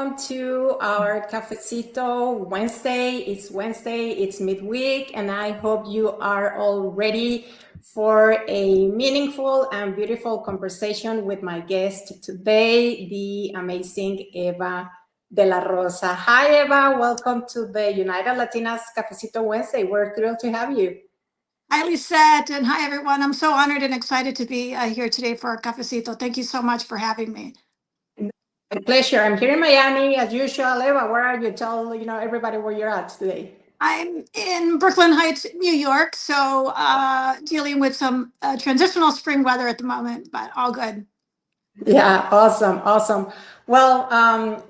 welcome to our Cafecito Wednesday. It's Wednesday, it's midweek, and I hope you are all ready for a meaningful and beautiful conversation with my guest today, the amazing Eva De La Rosa. Hi, Eva. Welcome to the United Latinas Cafecito Wednesday. We're thrilled to have you. Hi, Lizette, and hi, everyone. I'm so honored and excited to be here today for our Cafecito. Thank you so much for having me. My pleasure. I'm here in Miami as usual. Eva, where are you? Tell everybody where you're at today. I'm in Brooklyn Heights, New York, so dealing with some transitional spring weather at the moment, but all good. Yeah, awesome, awesome. Well,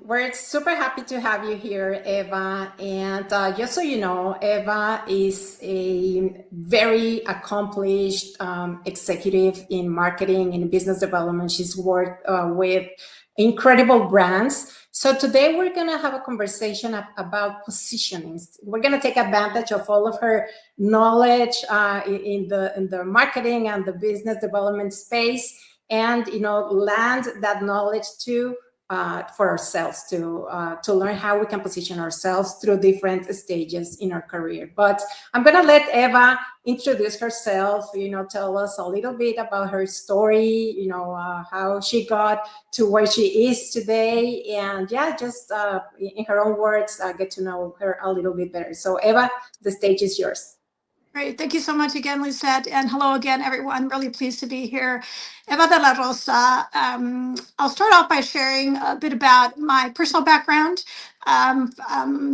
we're super happy to have you here, Eva. And just so you know, Eva is a very accomplished executive in marketing and business development. She's worked with incredible brands. So today we're going to have a conversation about positioning. We're going to take advantage of all of her knowledge in the marketing and the business development space, and land that knowledge to for ourselves to learn how we can position ourselves through different stages in our career. But I'm going to let Eva introduce herself, tell us a little bit about her story, how she got to where she is today, and yeah, just in her own words, get to know her a little bit better. So Eva, the stage is yours. Great. Thank you so much again, Lizette. And hello again, everyone. Really pleased to be here. Eva De La Rosa. I'll start off by sharing a bit about my personal background. I'm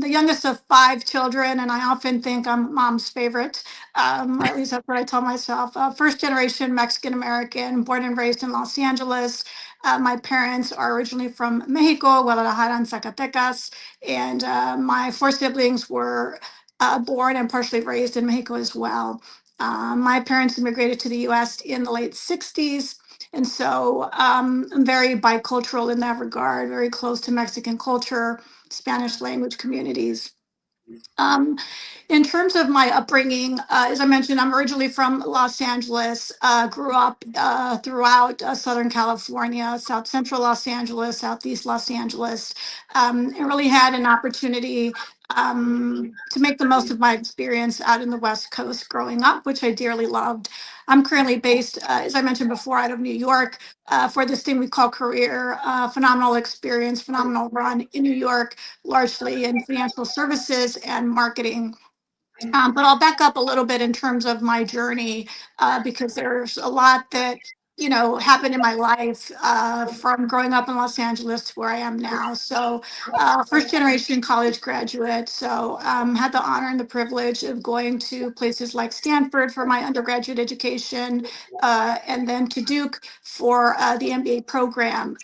the youngest of 5 children, and I often think I'm mom's favorite, or at least that's what I tell myself. First generation Mexican American, born and raised in Los Angeles. My parents are originally from Mexico, Guadalajara, and Zacatecas, and my 4 siblings were born and partially raised in Mexico as well. My parents immigrated to the US in the late 60s. And so I'm very bicultural in that regard, very close to Mexican culture, Spanish language communities. Um, in terms of my upbringing, as I mentioned, I'm originally from Los Angeles, grew up throughout Southern California, South Central Los Angeles, Southeast Los Angeles, and really had an opportunity to make the most of my experience out in the West Coast growing up, which I dearly loved. I'm currently based, as I mentioned before, out of New York for this thing we call career, phenomenal experience, phenomenal run in New York, largely in financial services and marketing. But I'll back up a little bit in terms of my journey because there's a lot that happened in my life from growing up in Los Angeles to where I am now. So first generation college graduate. So had the honor and the privilege of going to places like Stanford for my undergraduate education and then to Duke for the MBA program.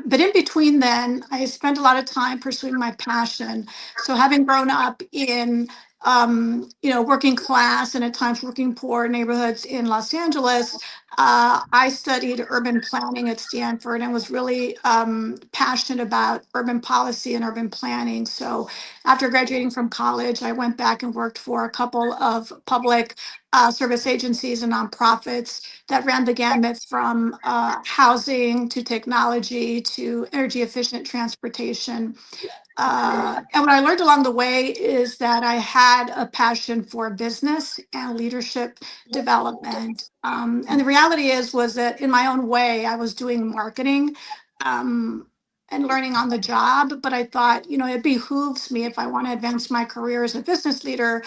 But in between then, I spent a lot of time pursuing my passion. So having grown up in working class and at times working poor neighborhoods in Los Angeles, I studied urban planning at Stanford and was really passionate about urban policy and urban planning. So after graduating from college, I went back and worked for a couple of public service agencies and nonprofits that ran the gamut from housing to technology to energy efficient transportation. And what I learned along the way is that I had a passion for business and leadership development. And the reality was that in my own way, I was doing marketing and learning on the job. But I thought, it behooves me if I want to advance my career as a business leader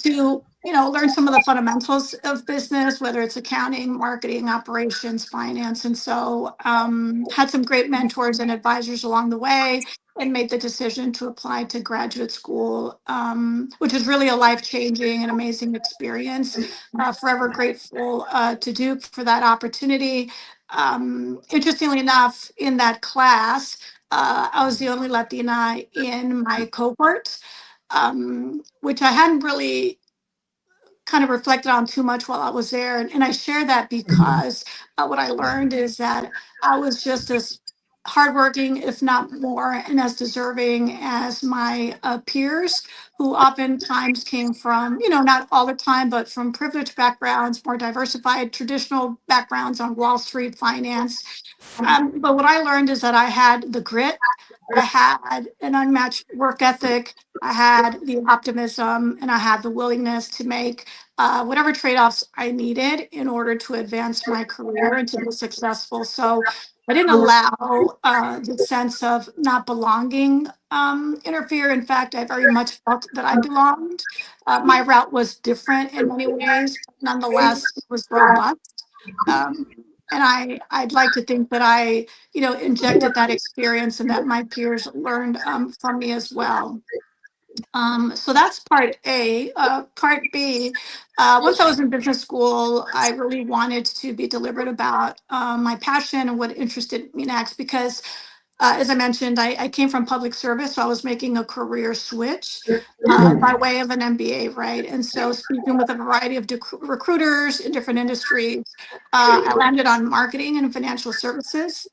to learn some of the fundamentals of business, whether it's accounting, marketing, operations, finance. And so had some great mentors and advisors along the way and made the decision to apply to graduate school, which was really a life-changing and amazing experience. Forever grateful to Duke for that opportunity. Interestingly enough, in that class, I was the only Latina in my cohort, which I hadn't really kind of reflected on too much while I was there. And I share that because what I learned is that I was just as hardworking, if not more, and as deserving as my peers, who oftentimes came from, not all the time, but from privileged backgrounds, more diversified, traditional backgrounds on Wall Street finance. But what I learned is that I had the grit, I had an unmatched work ethic, I had the optimism, and I had the willingness to make whatever trade offs I needed in order to advance my career and to be successful. So I didn't allow the sense of not belonging interfere. In fact, I very much felt that I belonged. My route was different in many ways, but nonetheless, it was robust. Um, and I'd like to think that I, injected that experience and that my peers learned from me as well. So that's part A. Part B, once I was in business school, I really wanted to be deliberate about my passion and what interested me next because as I mentioned, I came from public service, so I was making a career switch by way of an MBA, right? And so, speaking with a variety of recruiters in different industries, I landed on marketing and financial services.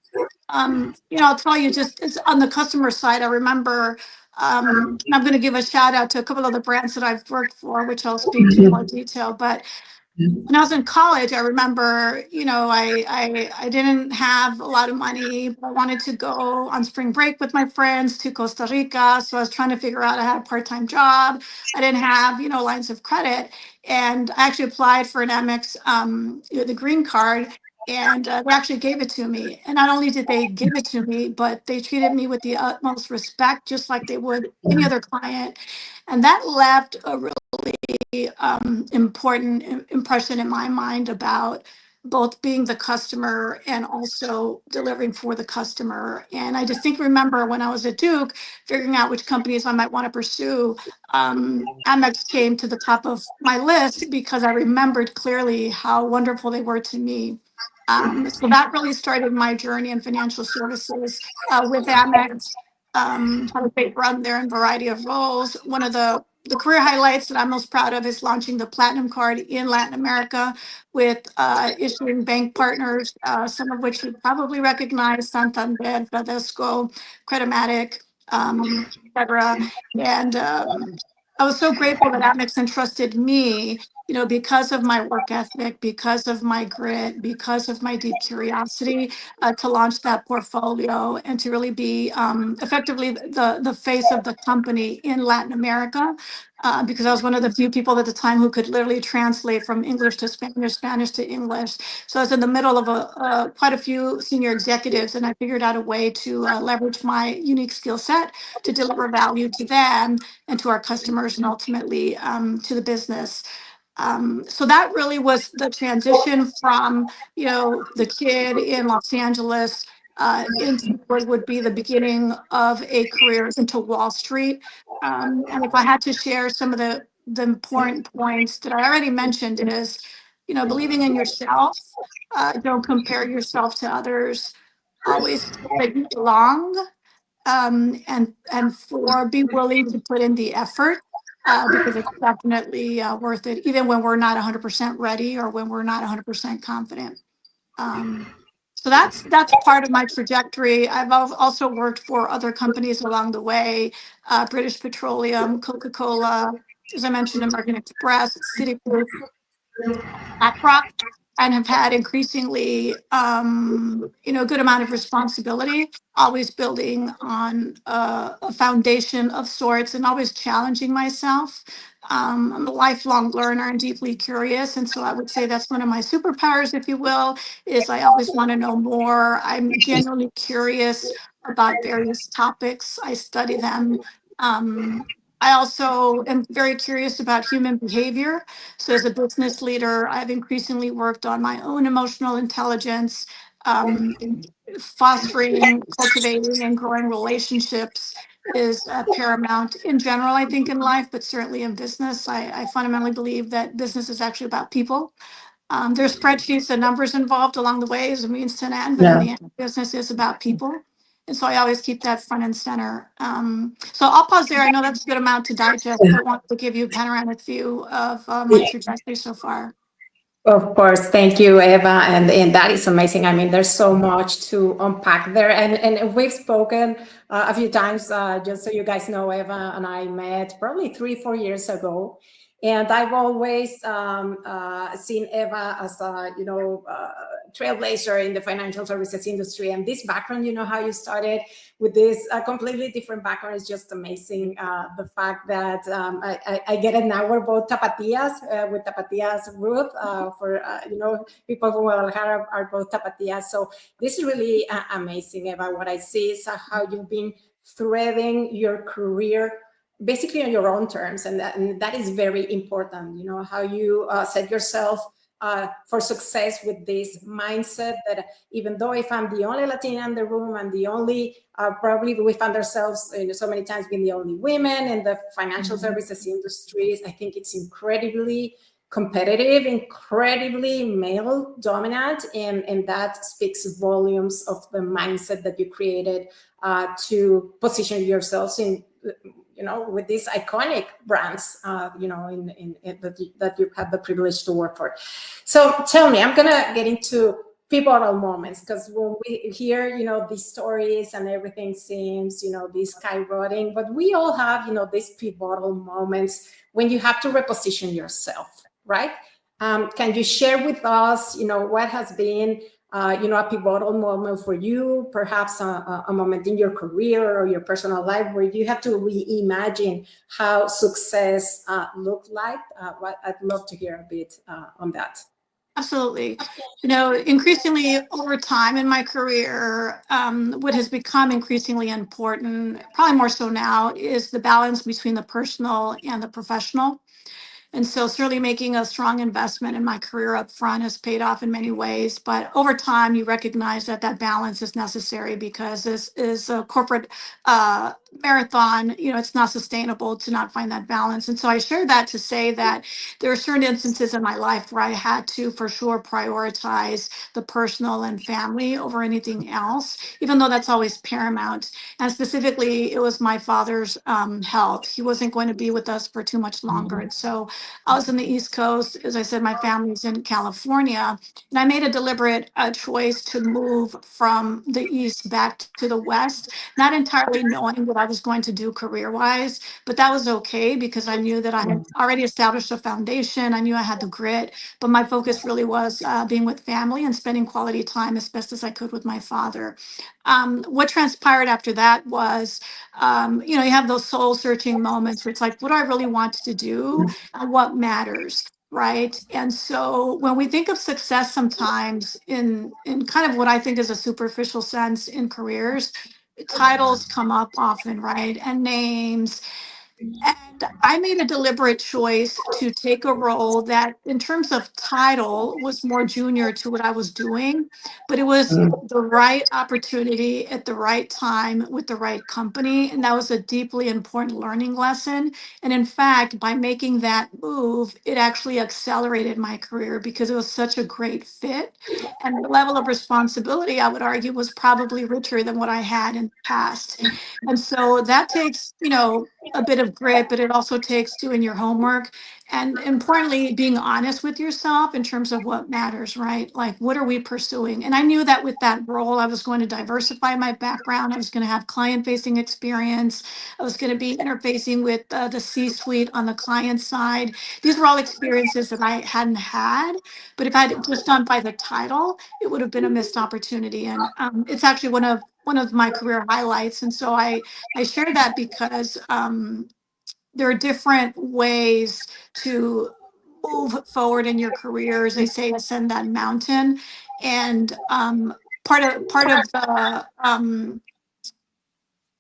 I'll tell you, just it's on the customer side. I remember, and I'm going to give a shout out to a couple of the brands that I've worked for, which I'll speak to in more detail. But when I was in college, I remember, I didn't have a lot of money, but I wanted to go on spring break with my friends to Costa Rica. So I was trying to figure out, I had a part-time job. I didn't have, lines of credit. And I actually applied for an Amex, the green card, and they actually gave it to me. And not only did they give it to me, but they treated me with the utmost respect, just like they would any other client. And that left a important impression in my mind about both being the customer and also delivering for the customer. And I distinctly remember when I was at Duke, figuring out which companies I might want to pursue. Amex came to the top of my list because I remembered clearly how wonderful they were to me. So that really started my journey in financial services with Amex. Had a great run there in a variety of roles. One of the career highlights that I'm most proud of is launching the Platinum Card in Latin America with issuing bank partners, some of which you probably recognize: Santander, Bradesco, Credimatic, et cetera. And I was so grateful that Amex entrusted me, because of my work ethic, because of my grit, because of my deep curiosity, to launch that portfolio and to really be effectively the face of the company in Latin America. Because I was one of the few people at the time who could literally translate from English to Spanish, Spanish to English. So I was in the middle of quite a few senior executives, and I figured out a way to leverage my unique skill set to deliver value to them and to our customers, and ultimately to the business. So that really was the transition from, the kid in Los Angeles into what would be the beginning of a career into Wall Street. And if I had to share some of the important points that I already mentioned is, believing in yourself, don't compare yourself to others, always feel that you belong, and four, be willing to put in the effort because it's definitely worth it, even when we're not 100% ready or when we're not 100% confident. Um, so that's part of my trajectory. I've also worked for other companies along the way: British Petroleum, Coca-Cola, as I mentioned, American Express, Citigroup, BlackRock, and have had increasingly, a good amount of responsibility, always building on a foundation of sorts and always challenging myself. I'm a lifelong learner and deeply curious. And so I would say that's one of my superpowers, if you will, is I always want to know more. I'm genuinely curious about various topics. I study them. I also am very curious about human behavior. So as a business leader, I've increasingly worked on my own emotional intelligence, um, fostering, cultivating, and growing relationships is paramount in general, I think, in life, but certainly in business. I fundamentally believe that business is actually about people. There's spreadsheets and numbers involved along the way as a means to an end, but in the end, business is about people. And so I always keep that front and center. So I'll pause there. I know that's a good amount to digest, but I want to give you a panoramic view of my trajectory so far. Of course, thank you, Eva, and that is amazing. I mean, there's so much to unpack there, and we've spoken a few times. Just so you guys know, Eva and I met probably 3, 4 years ago, and I've always seen Eva as a trailblazer in the financial services industry, and this background. You know how you started with this completely different background is just amazing. The fact that I get it now, we're both Tapatias with Tapatias root people from Guadalajara are both Tapatias. So this is really amazing. About what I see is how you've been threading your career basically on your own terms, and that is very important. You know how you set yourself for success with this mindset that even though if I'm the only Latina in the room, I'm the only, probably we found ourselves so many times being the only women in the financial services industries. I think it's incredibly competitive, incredibly male dominant, and that speaks volumes of the mindset that you created to position yourselves in with these iconic brands, that you've had the privilege to work for. So tell me, I'm gonna get into pivotal moments, because when we hear, these stories and everything seems, this skyrocketing, but we all have, these pivotal moments when you have to reposition yourself, right? Can you share with us, what has been a pivotal moment for you, perhaps a moment in your career or your personal life where you have to reimagine how success looked like? I'd love to hear a bit on that. Absolutely. Increasingly over time in my career, what has become increasingly important, probably more so now, is the balance between the personal and the professional. And so certainly making a strong investment in my career up front has paid off in many ways. But over time, you recognize that that balance is necessary, because this is a corporate marathon. It's not sustainable to not find that balance. And so I share that to say that there are certain instances in my life where I had to, for sure, prioritize the personal and family over anything else, even though that's always paramount. And specifically, it was my father's health. He wasn't going to be with us for too much longer. And so I was in the East Coast. As I said, my family's in California. And I made a deliberate choice to move from the East back to the West, not entirely knowing what I was going to do career wise, but that was okay, because I knew that I had already established a foundation. I knew I had the grit, but my focus really was being with family and spending quality time as best as I could with my father. What transpired after that was, you have those soul searching moments where it's like, what do I really want to do? And what matters, right? And so when we think of success sometimes in kind of what I think is a superficial sense in careers, titles come up often, right? And names. And I made a deliberate choice to take a role that, in terms of title, was more junior to what I was doing, but it was the right opportunity at the right time with the right company. And that was a deeply important learning lesson. And in fact, by making that move, it actually accelerated my career, because it was such a great fit. And the level of responsibility, I would argue, was probably richer than what I had in the past. And so that takes, a bit of grit, but it also takes doing your homework and, importantly, being honest with yourself in terms of what matters, right? Like, what are we pursuing? And I knew that with that role, I was going to diversify my background. I was going to have client facing experience. I was going to be interfacing with the C suite on the client side. These were all experiences that I hadn't had. But if I had just done by the title, it would have been a missed opportunity. And it's actually one of my career highlights. And so I share that because there are different ways to move forward in your career, as they say, ascend that mountain. And part of the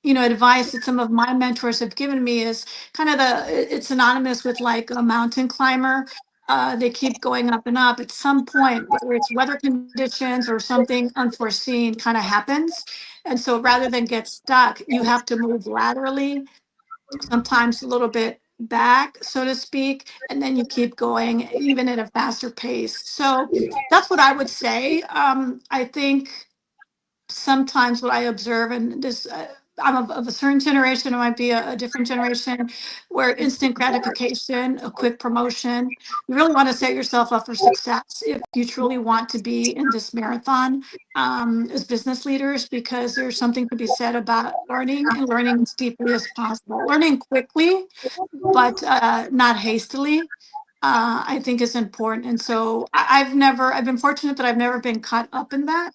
advice that some of my mentors have given me is kind of it's synonymous with like a mountain climber. They keep going up and up. At some point, whether it's weather conditions or something unforeseen kind of happens. And so rather than get stuck, you have to move laterally, sometimes a little bit back, so to speak, and then you keep going even at a faster pace. So that's what I would say. I think sometimes what I observe, and this I'm of a certain generation, it might be a different generation, where instant gratification, a quick promotion, you really want to set yourself up for success if you truly want to be in this marathon as business leaders, because there's something to be said about learning and learning as deeply as possible. Learning quickly, but not hastily, I think is important. And so I've been fortunate that I've never been caught up in that.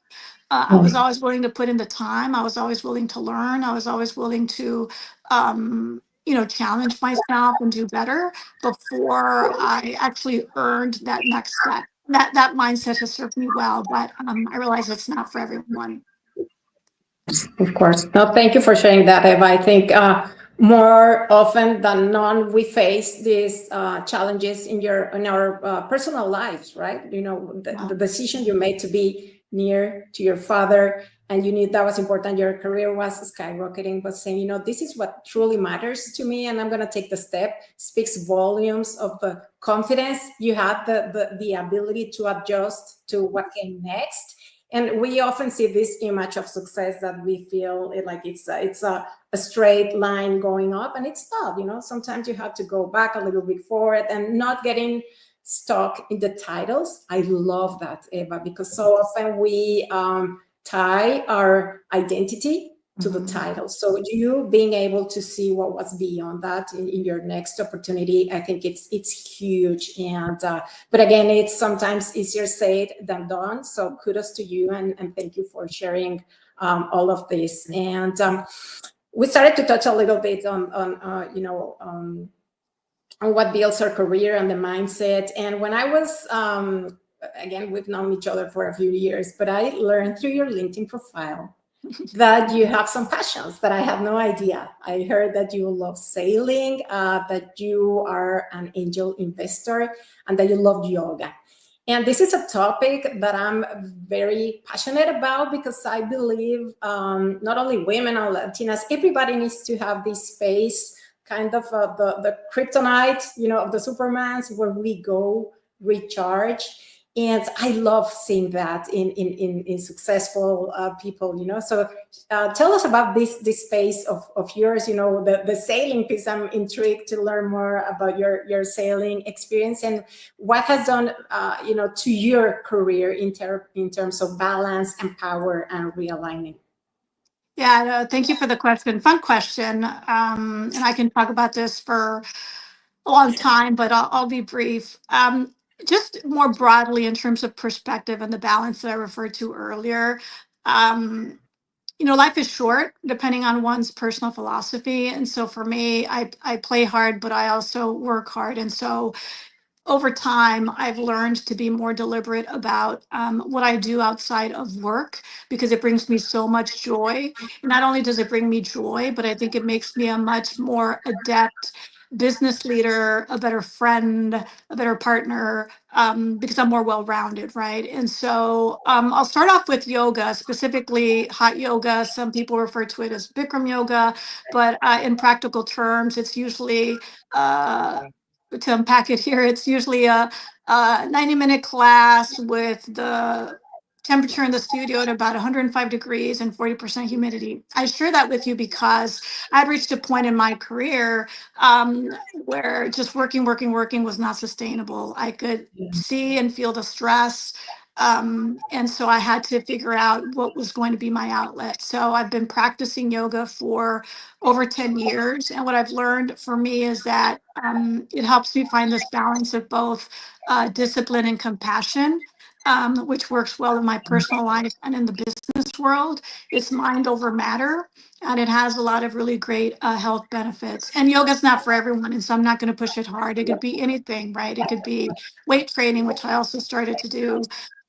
I was always willing to put in the time. I was always willing to learn. I was always willing to, challenge myself and do better before I actually earned that next step. That mindset has served me well, but I realize it's not for everyone. Of course. No, thank you for sharing that, Eva. I think more often than not, we face these challenges in our personal lives, right? You know, the decision you made to be near to your father, and you knew that was important. Your career was skyrocketing, but saying, you know, this is what truly matters to me, and I'm going to take the step. Speaks volumes of the confidence you had, the ability to adjust to what came next. And we often see this image of success that we feel like it's a straight line going up, and it's not. You know, sometimes you have to go back a little bit forward and not getting stuck in the titles. I love that, Eva, because so often we tie our identity to the title. So you being able to see what was beyond that in your next opportunity, I think it's huge. And but again, it's sometimes easier said than done. So kudos to you, and thank you for sharing all of this. And we started to touch a little bit on what builds our career and the mindset. And when I was again, we've known each other for a few years, but I learned through your LinkedIn profile that you have some passions that I had no idea. I heard that you love sailing, that you are an angel investor, and that you love yoga. And this is a topic that I'm very passionate about, because I believe not only women or Latinas, everybody needs to have this space, kind of the kryptonite, of the Supermans, where we go recharge. And I love seeing that in successful people, So tell us about this space of yours, the sailing piece. I'm intrigued to learn more about your sailing experience and what has done, to your career in terms of balance and power and realigning. Yeah, no, thank you for the question. Fun question. And I can talk about this for a long time, but I'll be brief. Just more broadly, in terms of perspective and the balance that I referred to earlier, life is short, depending on one's personal philosophy. And so for me, I play hard, but I also work hard. And so over time, I've learned to be more deliberate about what I do outside of work, because it brings me so much joy. And not only does it bring me joy, but I think it makes me a much more adept business leader, a better friend, a better partner, because I'm more well-rounded, right? And so I'll start off with yoga, specifically hot yoga. Some people refer to it as Bikram yoga, but in practical terms, it's usually to unpack it here, it's usually a 90-minute class with the temperature in the studio at about 105 degrees and 40% humidity. I share that with you because I'd reached a point in my career where just working was not sustainable. I could see and feel the stress. And so I had to figure out what was going to be my outlet. So I've been practicing yoga for over 10 years. And what I've learned for me is that it helps me find this balance of both discipline and compassion, which works well in my personal life and in the business world. It's mind over matter, and it has a lot of really great health benefits. And yoga is not for everyone, and so I'm not going to push it hard. It could be anything, right? It could be weight training, which I also started to do.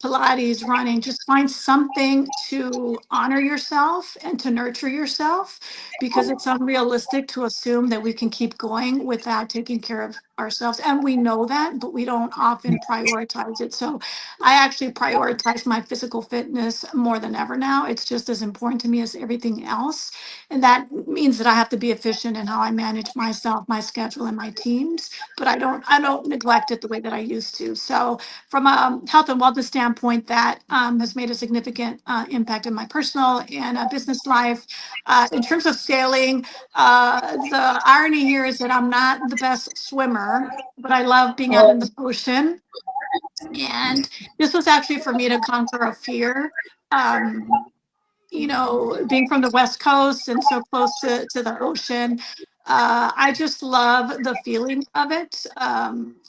Pilates, running, just find something to honor yourself and to nurture yourself, because it's unrealistic to assume that we can keep going without taking care of ourselves. And we know that, but we don't often prioritize it. So I actually prioritize my physical fitness more than ever now. It's just as important to me as everything else. And that means that I have to be efficient in how I manage myself, my schedule, and my teams. But I don't neglect it the way that I used to. So from a health and wellness standpoint, that has made a significant impact in my personal and business life. In terms of sailing, the irony here is that I'm not the best swimmer, but I love being out in the ocean. And this was actually for me to conquer a fear. Um, Being from the West Coast and so close to the ocean, I just love the feeling of it.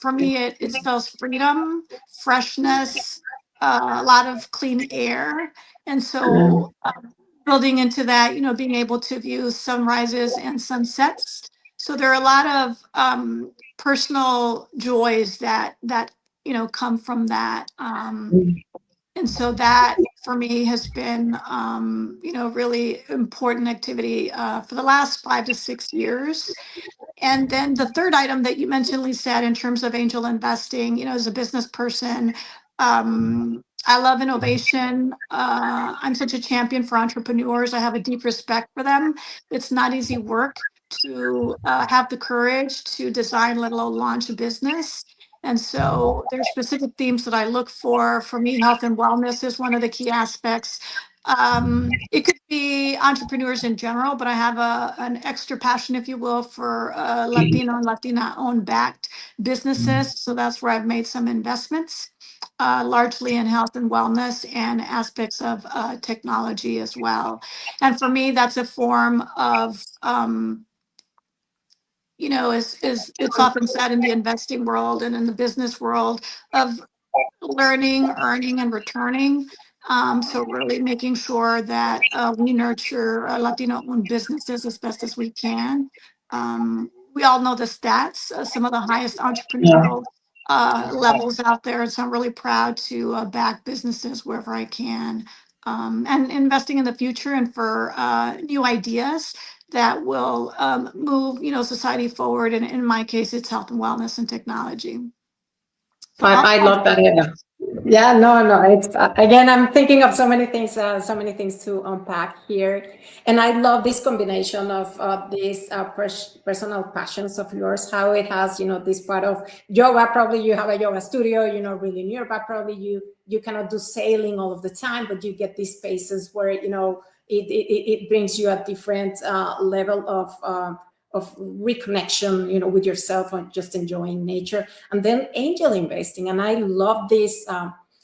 For me, it spells freedom, freshness, a lot of clean air. And so building into that, being able to view sunrises and sunsets. So there are a lot of personal joys that come from that. And so that for me has been, really important activity for the last 5 to 6 years. And then the third item that you mentioned, Lisa, in terms of angel investing, as a business person, I love innovation. I'm such a champion for entrepreneurs. I have a deep respect for them. It's not easy work to have the courage to design, let alone launch a business. And so there's specific themes that I look for. For me, health and wellness is one of the key aspects. It could be entrepreneurs in general, but I have an extra passion, if you will, for Latino and Latina owned backed businesses. So that's where I've made some investments, largely in health and wellness and aspects of technology as well. And for me, that's a form of, is it's often said in the investing world and in the business world of learning, earning, and returning. So really making sure that we nurture Latino-owned businesses as best as we can. We all know the stats, some of the highest entrepreneurial levels out there. So I'm really proud to back businesses wherever I can. And investing in the future and for new ideas that will move, society forward. And in my case, it's health and wellness and technology. So I love that, Eva. Yeah, no, no. It's again, I'm thinking of so many things to unpack here, and I love this combination of these personal passions of yours. How it has, this part of yoga. Probably you have a yoga studio, really nearby. Probably you cannot do sailing all of the time, but you get these spaces where it brings you a different level of reconnection, with yourself and just enjoying nature. And then angel investing. And I love this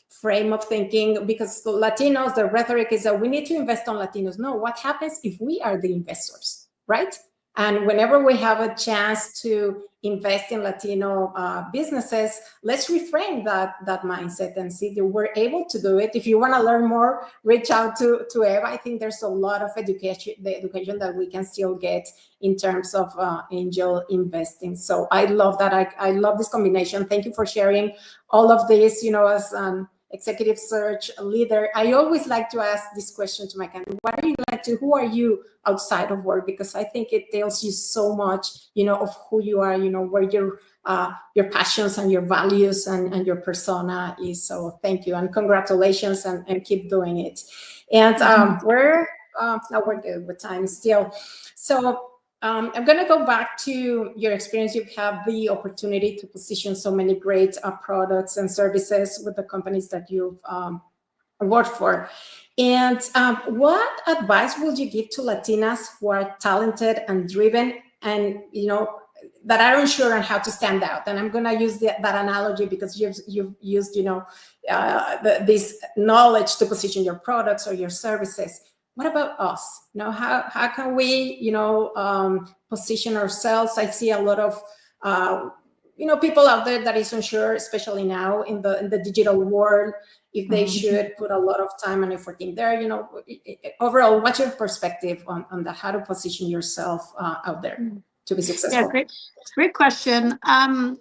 frame of thinking, because Latinos, the rhetoric is that we need to invest on Latinos. No, what happens if we are the investors, right? And whenever we have a chance to invest in Latino businesses, let's reframe that mindset and see that we're able to do it. If you want to learn more, reach out to Eva. I think there's a lot of education that we can still get in terms of angel investing. So I love that. I love this combination. Thank you for sharing all of this. As an executive search leader, I always like to ask this question to my candidate: what are you like to? Who are you outside of work? Because I think it tells you so much, of who you are. Where your passions and your values and your persona is. So thank you and congratulations, and keep doing it. And now we're good with time still. So I'm going to go back to your experience. You have the opportunity to position so many great products and services with the companies that you've worked for. And what advice would you give to Latinas who are talented and driven, and that are unsure on how to stand out? And I'm going to use that analogy because you've used this knowledge to position your products or your services. What about us? How can we position ourselves? I see a lot of people out there that is unsure, especially now in the digital world, if they should put a lot of time and effort in there. Overall, what's your perspective on that? How to position yourself out there to be successful? Yeah, great question.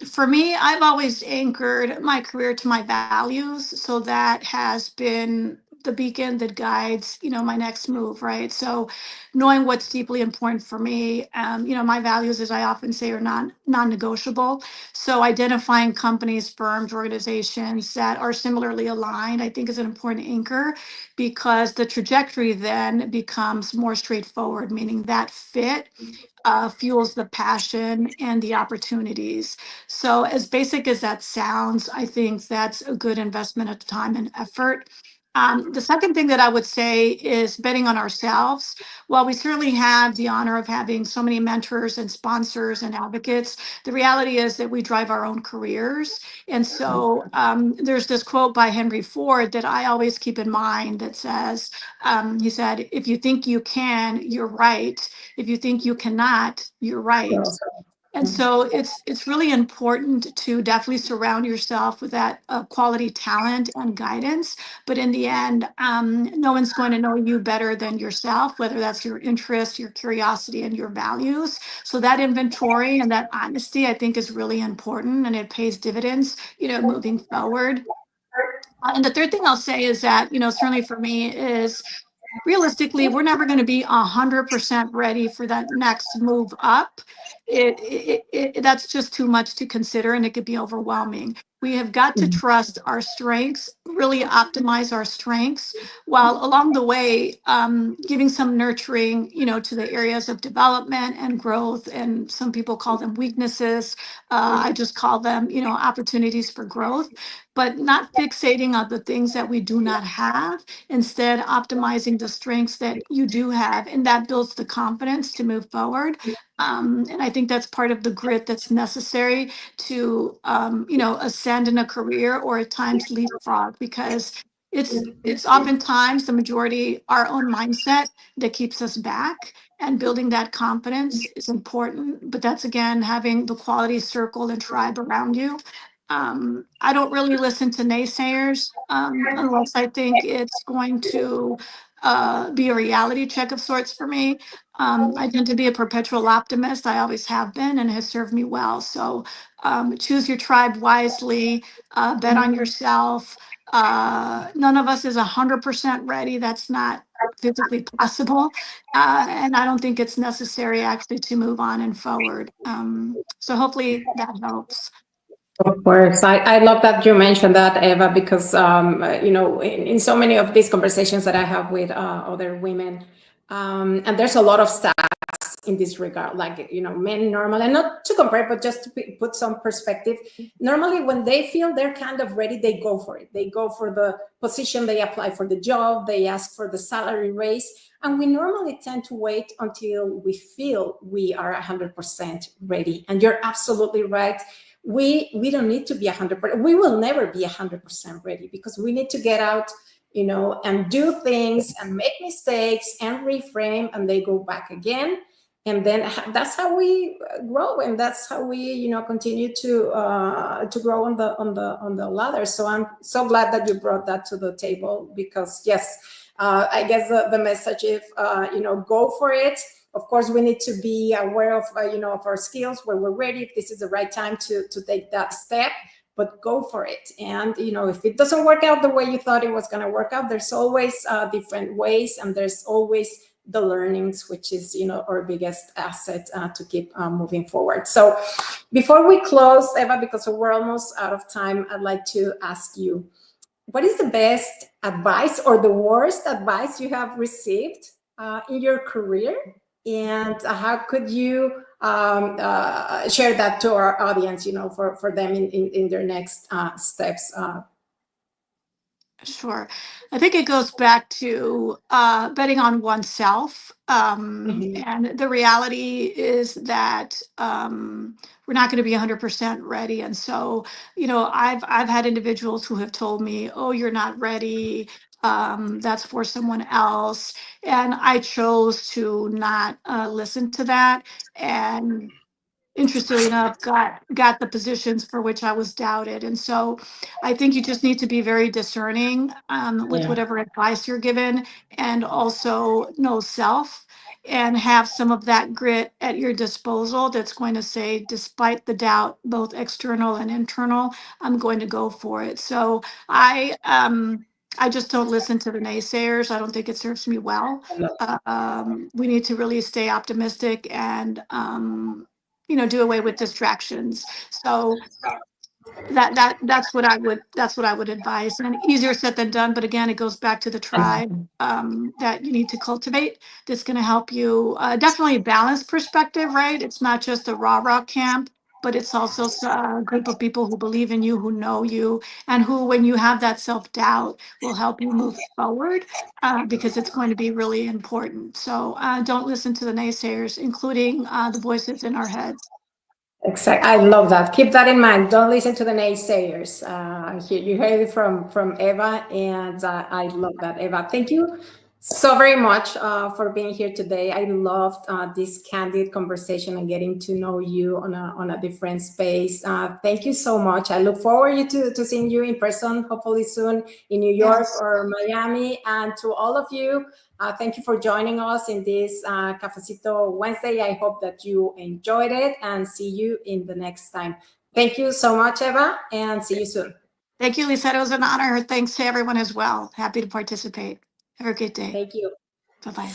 For me, I've always anchored my career to my values. So that has been the beacon that guides, my next move, right? So knowing what's deeply important for me, my values, as I often say, are non-negotiable. So identifying companies, firms, organizations that are similarly aligned, I think is an important anchor, because the trajectory then becomes more straightforward, meaning that fit fuels the passion and the opportunities. So, as basic as that sounds, I think that's a good investment of time and effort. The second thing that I would say is betting on ourselves. While we certainly have the honor of having so many mentors and sponsors and advocates, the reality is that we drive our own careers. And so there's this quote by Henry Ford that I always keep in mind that says, he said, if you think you can, you're right. If you think you cannot, you're right. Girls. And so it's really important to definitely surround yourself with that quality talent and guidance. But in the end, no one's going to know you better than yourself, whether that's your interest, your curiosity, and your values. So that inventory and that honesty, I think, is really important, and it pays dividends, moving forward. And the third thing I'll say is that, certainly for me, is realistically, we're never going to be 100% ready for that next move up. That's just too much to consider, and it could be overwhelming. We have got to trust our strengths, really optimize our strengths, while along the way giving some nurturing, to the areas of development and growth. And some people call them weaknesses. I just call them, opportunities for growth, but not fixating on the things that we do not have. Instead, optimizing the strengths that you do have, and that builds the confidence to move forward. And I think that's part of the grit that's necessary to, ascend in a career, or at times leapfrog, because it's oftentimes the majority our own mindset that keeps us back. And building that confidence is important, but that's again having the quality circle and tribe around you. I don't really listen to naysayers unless I think it's going to be a reality check of sorts for me. I tend to be a perpetual optimist. I always have been, and it has served me well. So choose your tribe wisely, bet on yourself. None of us is 100% ready. That's not physically possible. And I don't think it's necessary actually to move on and forward. So hopefully that helps. Of course, I love that you mentioned that, Eva, because in so many of these conversations that I have with other women, and there's a lot of stats in this regard. Like men normally, and not to compare, but just to put some perspective. Normally, when they feel they're kind of ready, they go for it. They go for the position, they apply for the job, they ask for the salary raise, and we normally tend to wait until we feel we are 100% ready. And you're absolutely right. We don't need to be 100%. We will never be 100% ready, because we need to get out, and do things and make mistakes and reframe, and they go back again. And then that's how we grow, and that's how we, continue to grow on the ladder. So I'm so glad that you brought that to the table, because yes, I guess the message is, go for it. Of course, we need to be aware of, of our skills, where we're ready, if this is the right time to take that step, but go for it. And, if it doesn't work out the way you thought it was going to work out, there's always different ways, and there's always the learnings, which is, our biggest asset to keep moving forward. So before we close, Eva, because we're almost out of time, I'd like to ask you, what is the best advice or the worst advice you have received in your career? And how could you share that to our audience, for them in their next steps? Sure. I think it goes back to betting on oneself. Mhm. And the reality is that we're not going to be 100% ready. And so, I've had individuals who have told me, "Oh, you're not ready. That's for someone else." And I chose to not listen to that. And interestingly enough, got the positions for which I was doubted. And so I think you just need to be very discerning with Yeah. whatever advice you're given, and also know self, and have some of that grit at your disposal that's going to say, despite the doubt, both external and internal, I'm going to go for it. So I I just don't listen to the naysayers. I don't think it serves me well. We need to really stay optimistic and, do away with distractions. So that's what I would advise. And easier said than done, but again, it goes back to the tribe that you need to cultivate. That's going to help you definitely a balanced perspective, right? It's not just a rah camp, but it's also a group of people who believe in you, who know you, and who, when you have that self doubt, will help you move forward because it's going to be really important. So don't listen to the naysayers, including the voices in our heads. Exactly. I love that. Keep that in mind. Don't listen to the naysayers. You heard it from Eva, and I love that, Eva. Thank you so very much for being here today. I loved this candid conversation and getting to know you on a different space. Thank you so much. I look forward to seeing you in person, hopefully soon in New York Yes. or Miami. And to all of you, thank you for joining us in this Cafecito Wednesday. I hope that you enjoyed it and see you in the next time. Thank you so much, Eva, and see you soon. Thank you, Lizette. It was an honor. Thanks to everyone as well. Happy to participate. Have a great day. Thank you. Bye-bye.